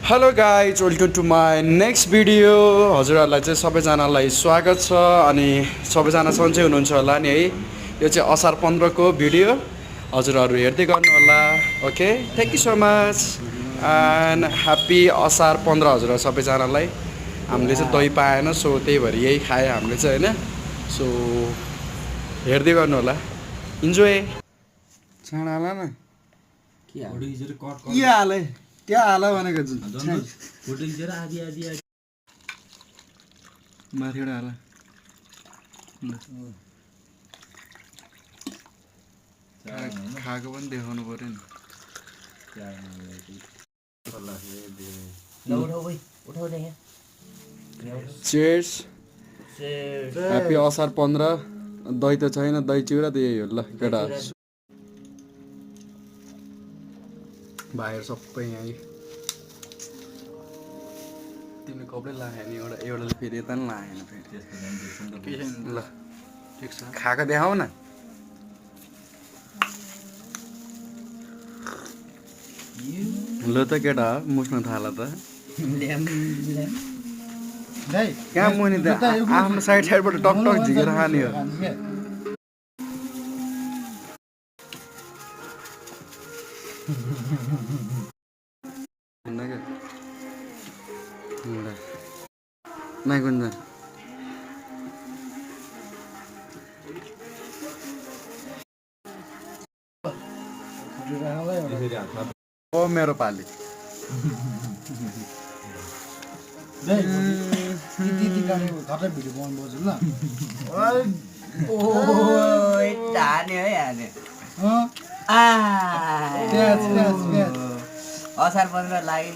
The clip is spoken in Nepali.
Hello guys, welcome to my next video. हजुरहरूलाई चाहिँ सबैजनालाई स्वागत छ अनि सबैजना सन्चै हुनुहुन्छ होला नि है। यो चाहिँ असार 15 को भिडियो हजुरहरू हेर्दै गर्नु होला। Okay, thank you so much and happy असार 15 हजुर सबैजनालाई। हामीले चाहिँ दही पाएन, सो त्यही भएर यही खायो हामीले चाहिँ होइन। सो हेर्दै गर्नु होला, इन्जोय। चाँडा हाल न, के हाले त्यहाँ हाल भनेको माथिबाट हाल खाएको पनि देखाउनु पर्यो नि। चेयर्स, ह्याप्पी असार 15। दही त छैन, दही चिउरा त यही हो ल केटा। भाइहरू सबै यहीँ। तिमीले कपडै लगायो नि, एउटाले फेरि यता पनि लगाएन फेरि ल। ठिक छ, खाएको देखाऊ न। ल त केटा मुस्न थाल त। कहाँ मुनि त आफ्नो साइडबाट टक टक झिकेर खाने हो। नाइकुन्जन ओ मेरो पाली असार 15 लाग्यो